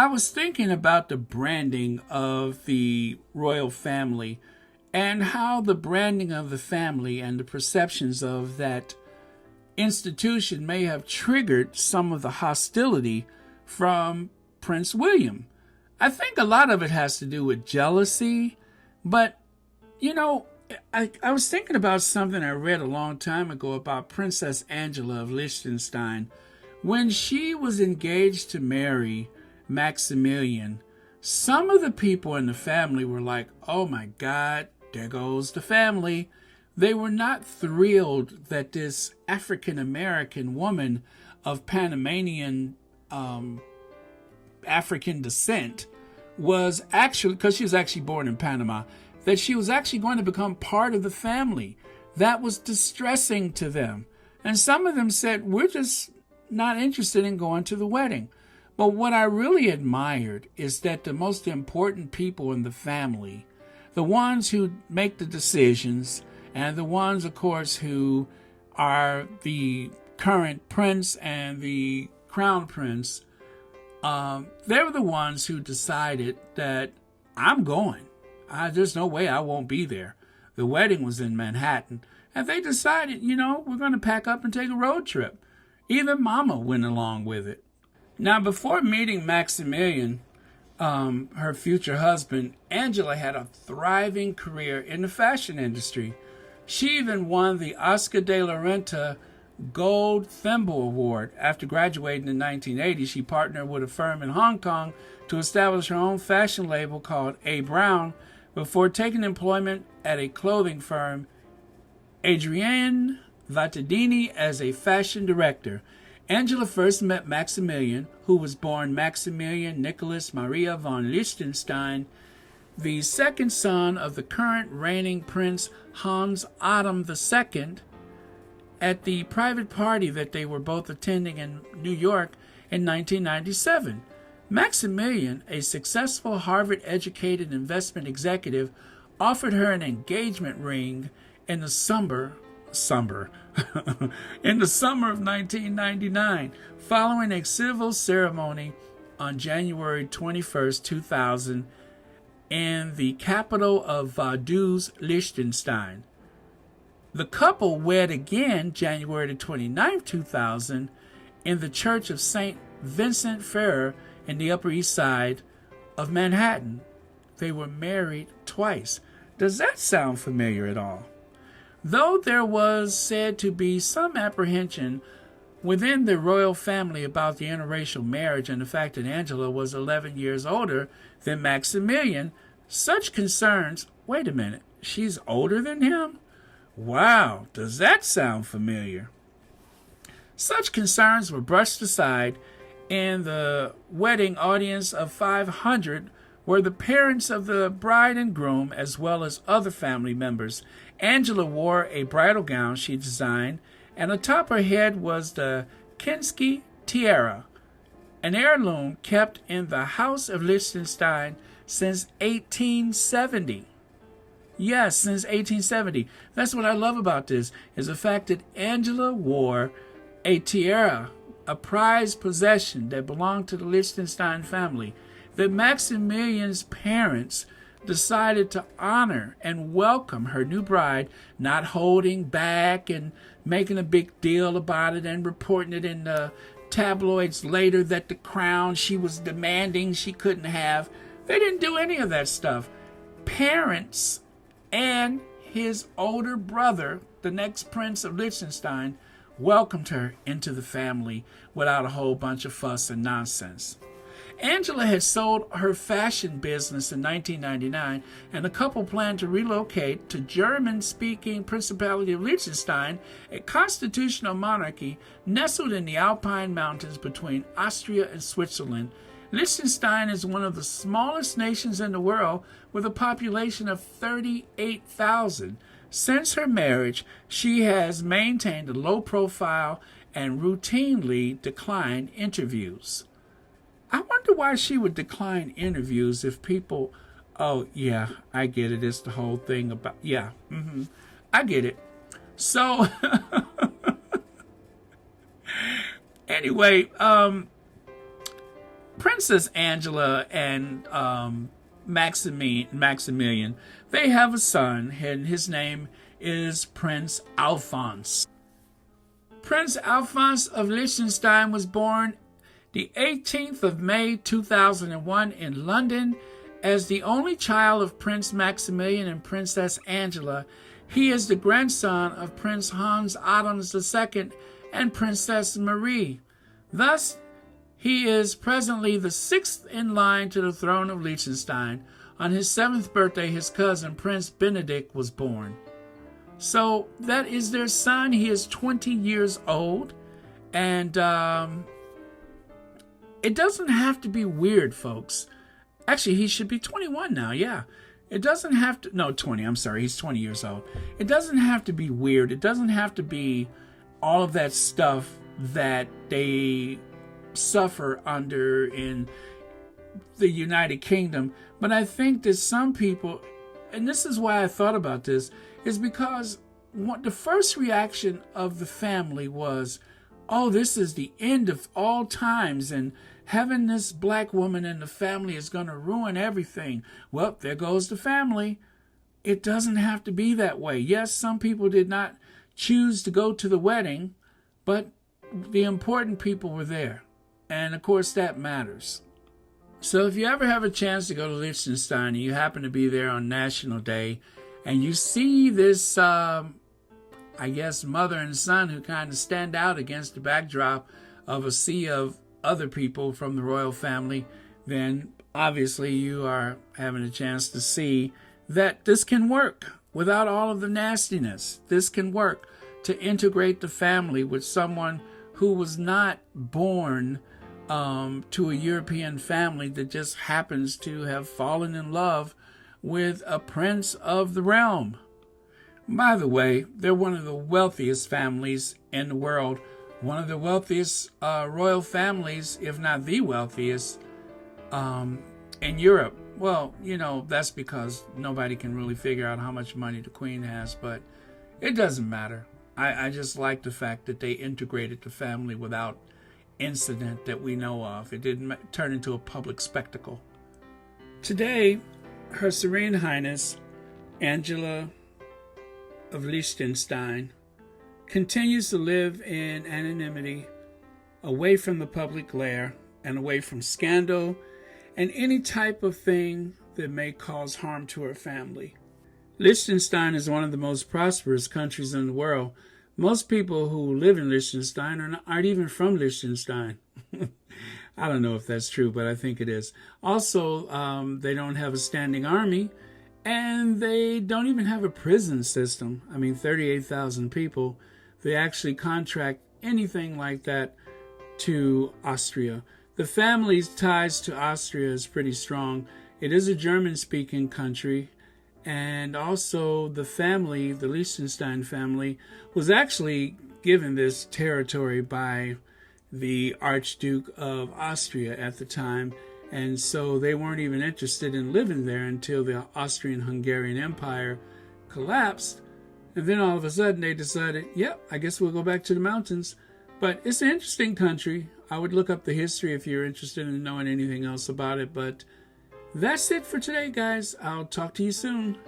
I was thinking about the branding of the royal family and how the branding of the family and the perceptions of that institution may have triggered some of the hostility from Prince William. I think a lot of it has to do with jealousy, but you know, I was thinking about something I read a long time ago about Princess Angela of Liechtenstein. When she was engaged to marry Maximilian, some of the people in the family were like, oh my God, there goes the family. They were not thrilled that this African American woman of Panamanian African descent was actually, because she was actually born in Panama, that she was actually going to become part of the family. That was distressing to them. And some of them said, we're just not interested in going to the wedding. But what I really admired is that the most important people in the family, the ones who make the decisions, and the ones, of course, who are the current prince and the crown prince, they were the ones who decided that I'm going. There's no way I won't be there. The wedding was in Manhattan, and they decided, we're going to pack up and take a road trip. Even Mama went along with it. Now, before meeting Maximilian, her future husband, Angela had a thriving career in the fashion industry. She even won the Oscar de la Renta Gold Thimble Award. After graduating in 1980, she partnered with a firm in Hong Kong to establish her own fashion label called A. Brown before taking employment at a clothing firm, Adrienne Vattadini, as a fashion director. Angela first met Maximilian, who was born Maximilian Nicholas Maria von Liechtenstein, the second son of the current reigning Prince Hans Adam II, at the private party that they were both attending in New York in 1997. Maximilian, a successful Harvard-educated investment executive, offered her an engagement ring in the summer in the summer of 1999, following a civil ceremony on January 21st, 2000, in the capital of Vaduz, Liechtenstein. The couple wed again January 29th, 2000, in the Church of St. Vincent Ferrer in the Upper East Side of Manhattan. They were married twice. Does that sound familiar at all? Though there was said to be some apprehension within the royal family about the interracial marriage and the fact that Angela was 11 years older than Maximilian, such concerns, wait a minute, she's older than him? Wow, does that sound familiar? Such concerns were brushed aside, and the wedding audience of 500 were the parents of the bride and groom as well as other family members. Angela wore a bridal gown she designed, and atop her head was the Kinsky tiara, an heirloom kept in the House of Liechtenstein since 1870. Yes, since 1870. That's what I love about this, is the fact that Angela wore a tiara, a prized possession that belonged to the Liechtenstein family, that Maximilian's parents decided to honor and welcome her new bride, not holding back and making a big deal about it and reporting it in the tabloids later that the crown she was demanding she couldn't have. They didn't do any of that stuff. Parents and his older brother, the next Prince of Liechtenstein, welcomed her into the family without a whole bunch of fuss and nonsense. Angela had sold her fashion business in 1999, and the couple planned to relocate to German-speaking Principality of Liechtenstein, a constitutional monarchy nestled in the Alpine Mountains between Austria and Switzerland. Liechtenstein is one of the smallest nations in the world, with a population of 38,000. Since her marriage, she has maintained a low profile and routinely declined interviews. I wonder why she would decline interviews if people, oh, yeah, I get it. It's the whole thing about, yeah, I get it. So, anyway, Princess Angela and Maximilian, they have a son, and his name is Prince Alphonse. Prince Alphonse of Liechtenstein was born the 18th of May 2001 in London. As the only child of Prince Maximilian and Princess Angela, he is the grandson of Prince Hans Adams II and Princess Marie. Thus, he is presently the sixth in line to the throne of Liechtenstein. On his 7th birthday, his cousin Prince Benedict was born. So that is their son. He is 20 years old. And it doesn't have to be weird, folks. Actually, he should be 21 now, yeah. It doesn't have to, no, 20, I'm sorry, he's 20 years old. It doesn't have to be weird. It doesn't have to be all of that stuff that they suffer under in the United Kingdom. But I think that some people, and this is why I thought about this, is because the first reaction of the family was, oh, this is the end of all times, and having this black woman in the family is going to ruin everything. Well, there goes the family. It doesn't have to be that way. Yes, some people did not choose to go to the wedding, but the important people were there. And of course, that matters. So if you ever have a chance to go to Liechtenstein and you happen to be there on National Day and you see this, I guess, mother and son who kind of stand out against the backdrop of a sea of other people from the royal family, then obviously you are having a chance to see that this can work without all of the nastiness. This can work to integrate the family with someone who was not born to a European family that just happens to have fallen in love with a prince of the realm. By the way, they're one of the wealthiest families in the world, one of the wealthiest royal families, if not the wealthiest, in Europe. Well, you know, that's because nobody can really figure out how much money the Queen has, but it doesn't matter. I just like the fact that they integrated the family without incident that we know of. It didn't turn into a public spectacle. Today, Her Serene Highness Angela of Liechtenstein continues to live in anonymity, away from the public glare and away from scandal and any type of thing that may cause harm to her family. Liechtenstein is one of the most prosperous countries in the world. Most people who live in Liechtenstein aren't even from Liechtenstein. I don't know if that's true, but I think it is. Also, they don't have a standing army, and they don't even have a prison system. I mean, 38,000 people. They actually contract anything like that to Austria. The family's ties to Austria is pretty strong. It is a German-speaking country. And also the family, the Liechtenstein family, was actually given this territory by the Archduke of Austria at the time. And so they weren't even interested in living there until the Austrian-Hungarian Empire collapsed. And then all of a sudden they decided, yep, I guess we'll go back to the mountains. But it's an interesting country. I would look up the history if you're interested in knowing anything else about it. But that's it for today, guys. I'll talk to you soon.